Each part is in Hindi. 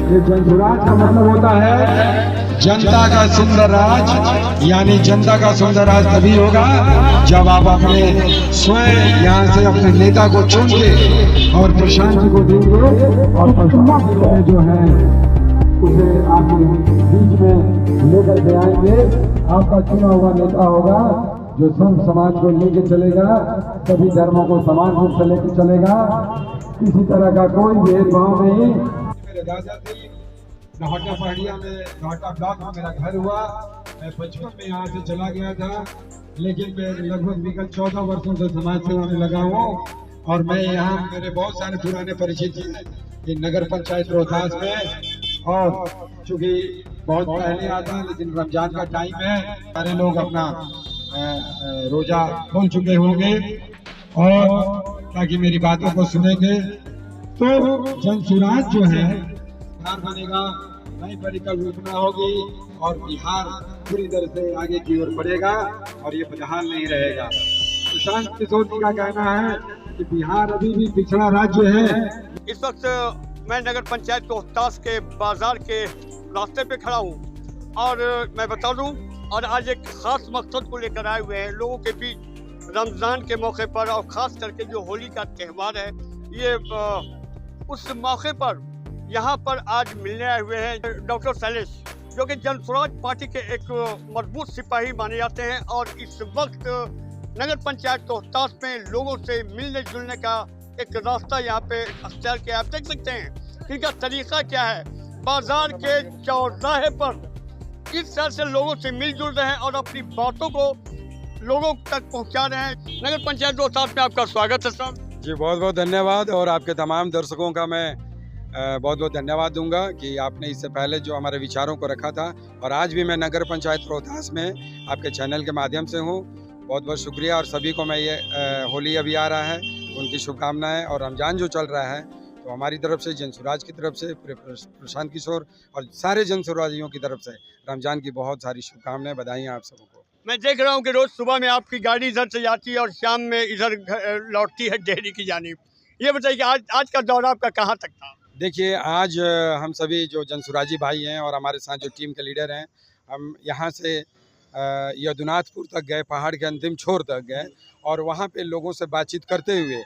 ये जनसुराज का मतलब होता है जनता का सुंदर राज। यानी जनता का सुंदर राज तभी होगा जब आप अपने स्वयं यहाँ से अपने नेता को चुन के और प्रशांत जी को देंगे और प्रशांत जी में जो है उसे आपके बीच में लेकर के आएंगे। आपका चुना हुआ नेता होगा जो सब समाज को लेके चलेगा, सभी धर्मों को समान रूप से लेकर चलेगा, किसी तरह का कोई भेदभाव नहीं। मेरे दादा थे नौहट्टा पहाड़िया में, नौहट्टा ब्लॉक में मेरा घर हुआ। मैं बचपन में यहाँ से चला गया था, लेकिन मैं लगभग विगत 14 वर्षों से समाज सेवा में लगा हुआ और मैं यहाँ मेरे बहुत सारे पुराने परिचित हैं नगर पंचायत रोहतास में। और चूंकि बहुत पहले आता है लेकिन रमजान का टाइम है, सारे लोग अपना रोजा खोल चुके होंगे और ताकि मेरी बातों को सुनेंगे। तो जनसुराज जो है बिहार बनेगा, नई परिकल्पना होगी और बिहार पूरी तरह से आगे की ओर बढ़ेगा और ये बदहाल नहीं रहेगा। प्रशांत किशोर जी का कहना है कि बिहार अभी भी पिछड़ा राज्य है। इस वक्त मैं नगर पंचायत रोहतास के बाजार के रास्ते पे खड़ा हूँ और मैं बता दूँ और आज एक खास मकसद को लेकर आए हुए हैं लोगों के बीच रमज़ान के मौके पर और ख़ास करके जो होली का त्यौहार है, ये उस मौके पर यहाँ पर आज मिलने आए हुए हैं डॉक्टर शैलेश, जो कि जनसुराज पार्टी के एक मजबूत सिपाही माने जाते हैं और इस वक्त नगर पंचायत रोहतास में लोगों से मिलने जुलने का एक रास्ता यहाँ पे अख्तियार किया। आप देख सकते हैं इनका तरीका क्या है, बाजार के चौराहे पर इस तरह से लोगों से मिलजुल रहे हैं और अपनी बातों को लोगों तक पहुँचा रहे हैं। नगर पंचायत रोहतास में आपका स्वागत है सर। जी बहुत बहुत धन्यवाद और आपके तमाम दर्शकों का मैं बहुत बहुत धन्यवाद दूंगा कि आपने इससे पहले जो हमारे विचारों को रखा था और आज भी मैं नगर पंचायत रोहतास में आपके चैनल के माध्यम से हूं। बहुत बहुत शुक्रिया और सभी को मैं ये होली अभी आ रहा है उनकी शुभकामनाएं और रमज़ान जो चल रहा है तो हमारी तरफ से जनसुराज की तरफ से पूरे प्रशांत किशोर और सारे जनसुराजियों की तरफ से रमज़ान की बहुत सारी शुभकामनाएं, बधाई आप सबको। मैं देख रहा हूँ कि रोज़ सुबह में आपकी गाड़ी इधर से जाती है और शाम में इधर लौटती है डेहरी की जानिब। ये बताइए कि आज का दौरा आपका कहाँ तक था? देखिए आज हम सभी जो जनसुराजी भाई हैं और हमारे साथ जो टीम के लीडर हैं, हम यहाँ से यदुनाथपुर तक गए, पहाड़ के अंतिम छोर तक गए और वहाँ पे लोगों से बातचीत करते हुए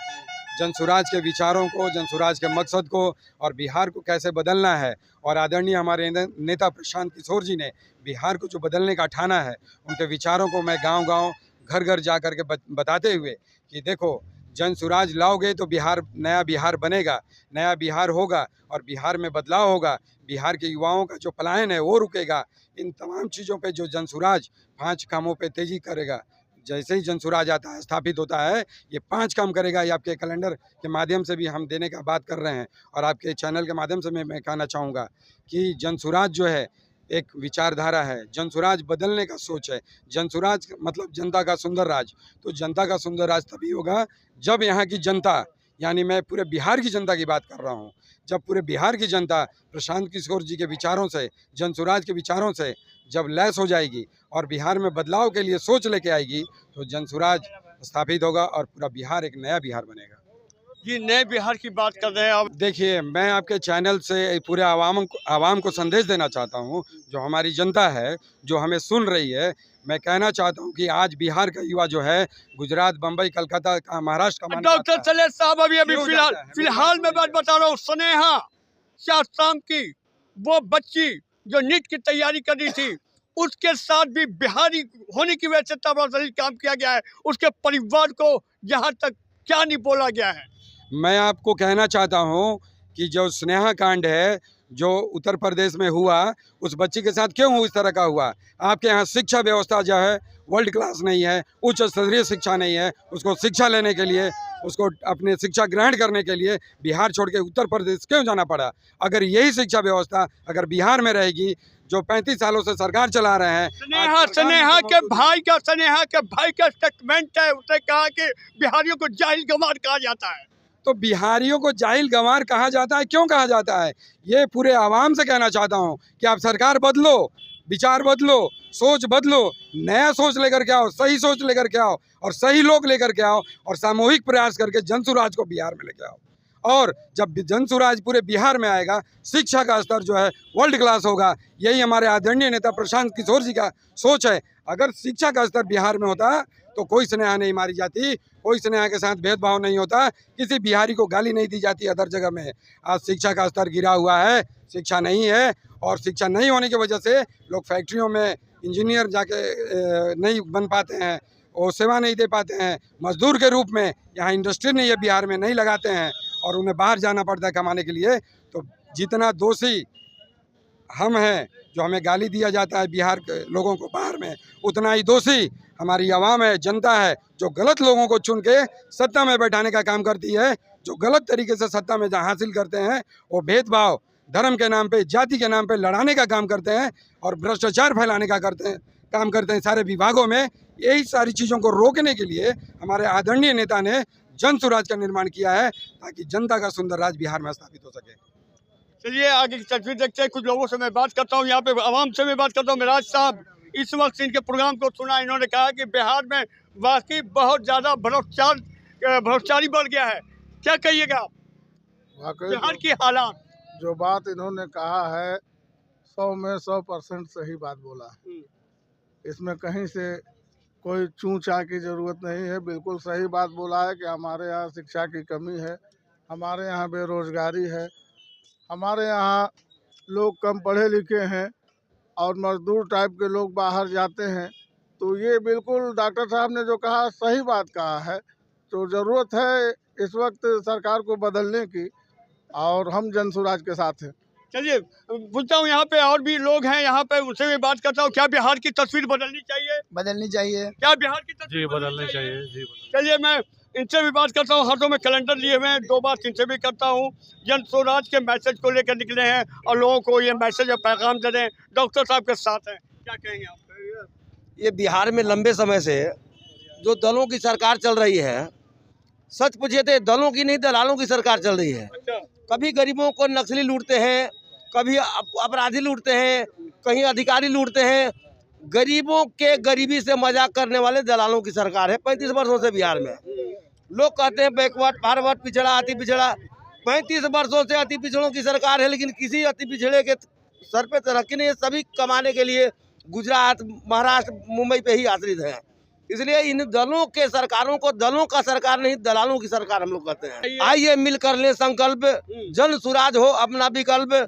जनसुराज के विचारों को, जनसुराज के मकसद को और बिहार को कैसे बदलना है और आदरणीय हमारे नेता प्रशांत किशोर जी ने बिहार को जो बदलने का ठाना है, उनके विचारों को मैं गांव-गांव, घर-घर जा कर के बताते हुए कि देखो जनसुराज लाओगे तो बिहार, नया बिहार बनेगा, नया बिहार होगा और बिहार में बदलाव होगा, बिहार के युवाओं का जो पलायन है वो रुकेगा। इन तमाम चीज़ों पे जो जनसुराज 5 कामों पे तेज़ी करेगा, जैसे ही जनसुराज आता है, स्थापित होता है, ये 5 काम करेगा। ये आपके कैलेंडर के माध्यम से भी हम देने का बात कर रहे हैं और आपके चैनल के माध्यम से मैं कहना चाहूँगा कि जनसुराज जो है एक विचारधारा है, जनसुराज बदलने का सोच है। जनसुराज मतलब जनता का सुंदर राज। तो जनता का सुंदर राज तभी होगा जब यहाँ की जनता, यानी मैं पूरे बिहार की जनता की बात कर रहा हूँ, जब पूरे बिहार की जनता प्रशांत किशोर जी के विचारों से, जनसुराज के विचारों से जब लैस हो जाएगी और बिहार में बदलाव के लिए सोच लेके आएगी तो जनसुराज स्थापित होगा और पूरा बिहार एक नया बिहार बनेगा। जी, नए बिहार की बात कर रहे हैं आप। देखिए मैं आपके चैनल से पूरे आवाम को संदेश देना चाहता हूँ, जो हमारी जनता है, जो हमें सुन रही है, मैं कहना चाहता हूँ कि आज बिहार का युवा जो है गुजरात, बम्बई, कलकत्ता, महाराष्ट्र का डॉक्टर शैलेश साहब अभी फिलहाल मैं बात बता रहा हूँ, स्नेहा शाम की वो बच्ची जो नीट की तैयारी कर रही थी, उसके साथ भी बिहारी होने की वजह से तबादला काम किया गया है। उसके परिवार को यहाँ तक क्या नहीं बोला गया है। मैं आपको कहना चाहता हूँ कि जो स्नेहा कांड है जो उत्तर प्रदेश में हुआ, उस बच्ची के साथ क्यों इस तरह का हुआ? आपके यहाँ शिक्षा व्यवस्था जो है वर्ल्ड क्लास नहीं है, उच्च स्तरीय शिक्षा नहीं है। उसको शिक्षा लेने के लिए, उसको अपने शिक्षा ग्रहण करने के लिए बिहार छोड़ के उत्तर प्रदेश क्यों जाना पड़ा? अगर यही शिक्षा व्यवस्था अगर बिहार में रहेगी, जो 35 सालों से सरकार चला रहे हैं। स्नेहा के भाई का स्टेटमेंट है, उसने कहा कि बिहारियों को जाहिल गंवार कहा जाता है। तो बिहारियों को जाहिल गंवार कहा जाता है, क्यों कहा जाता है? ये पूरे आवाम से कहना चाहता हूँ कि आप सरकार बदलो, विचार बदलो, सोच बदलो, नया सोच लेकर के आओ, सही सोच लेकर के आओ और सही लोग लेकर के आओ और सामूहिक प्रयास करके जनसुराज को बिहार में लेके आओ। और जब जन स्वराज पूरे बिहार में आएगा, शिक्षा का स्तर जो है वर्ल्ड क्लास होगा। यही हमारे आदरणीय नेता प्रशांत किशोर जी का सोच है। अगर शिक्षा का स्तर बिहार में होता तो कोई स्नेहा नहीं मारी जाती, कोई स्नेहा के साथ भेदभाव नहीं होता, किसी बिहारी को गाली नहीं दी जाती अदर जगह में। आज शिक्षा का स्तर गिरा हुआ है, शिक्षा नहीं है, और शिक्षा नहीं होने की वजह से लोग फैक्ट्रियों में इंजीनियर जाके नहीं बन पाते हैं, वो सेवा नहीं दे पाते हैं, मजदूर के रूप में यहाँ इंडस्ट्री नहीं है बिहार में, नहीं लगाते हैं और उन्हें बाहर जाना पड़ता है कमाने के लिए। तो जितना दोषी हम हैं, जो हमें गाली दिया जाता है बिहार के लोगों को बाहर में, उतना ही दोषी हमारी आवाम है, जनता है, जो गलत लोगों को चुन के सत्ता में बैठाने का काम करती है, जो गलत तरीके से सत्ता में हासिल करते हैं। वो भेदभाव धर्म के नाम पे, जाति के नाम पे लड़ाने का काम करते हैं और भ्रष्टाचार फैलाने का काम करते हैं सारे विभागों में। यही सारी चीज़ों को रोकने के लिए हमारे आदरणीय नेता ने जन स्वराज का निर्माण किया है, ताकि जनता का सुंदर राज बिहार में स्थापित हो सके। चलिए आगे की तस्वीर देखते हैं। कुछ लोगों से मैं बात करता हूँ, यहाँ पे आवाम से मैं बात करता हूँ। मिराज साहब, इस वक्त इनके प्रोग्राम को सुना, इन्होंने कहा कि बिहार में वाकई बहुत ज़्यादा भ्रष्टाचारी बढ़ गया है। क्या कहिएगा आप बिहार की हालात? जो बात इन्होंने कहा है 100 में 100% सही बात बोला है। इसमें कहीं से कोई चूं चा की ज़रूरत नहीं है। बिल्कुल सही बात बोला है कि हमारे यहाँ शिक्षा की कमी है, हमारे यहाँ बेरोज़गारी है, हमारे यहाँ लोग कम पढ़े लिखे हैं और मजदूर टाइप के लोग बाहर जाते हैं। तो ये बिल्कुल डॉक्टर साहब ने जो कहा सही बात कहा है। तो ज़रूरत है इस वक्त सरकार को बदलने की, और हम जन स्वराज के साथ हैं। चलिए पूछता हूँ, यहाँ पे और भी लोग हैं, यहाँ पे उनसे भी बात करता हूँ। क्या बिहार की तस्वीर बदलनी चाहिए? बदलनी चाहिए। क्या बिहार की तस्वीर बदलनी चाहिए? चलिए मैं इनसे भी बात करता हूँ। हाथों में कैलेंडर लिए हुए हैं, 2 बात इनसे भी करता हूँ। जन स्वराज के मैसेज को लेकर निकले हैं और लोगों को ये मैसेज और पैगाम दे रहे हैं। डॉक्टर साहब के साथ हैं, क्या कहेंगे आप? ये बिहार में लंबे समय से जो दलों की सरकार चल रही है, सच पूछिए तो दलों की नहीं दलालों की सरकार चल रही है। कभी गरीबों को नक्सली लूटते हैं, कभी अपराधी लूटते हैं, कहीं अधिकारी लूटते हैं। गरीबों के गरीबी से मजाक करने वाले दलालों की सरकार है 35 वर्षों से बिहार में। लोग कहते हैं बैकवर्ड, फॉरवर्ड, पिछड़ा, अति पिछड़ा। 35 वर्षों से अति पिछड़ों की सरकार है, लेकिन किसी अति पिछड़े के सर पे तरक्की नहीं है। सभी कमाने के लिए गुजरात, महाराष्ट्र, मुंबई पे ही आश्रित हैं। इसलिए इन दलों के सरकारों को दलों का सरकार नहीं, दलालों की सरकार हम लोग कहते हैं। आइए मिलकर ले संकल्प, जन स्वराज हो अपना विकल्प।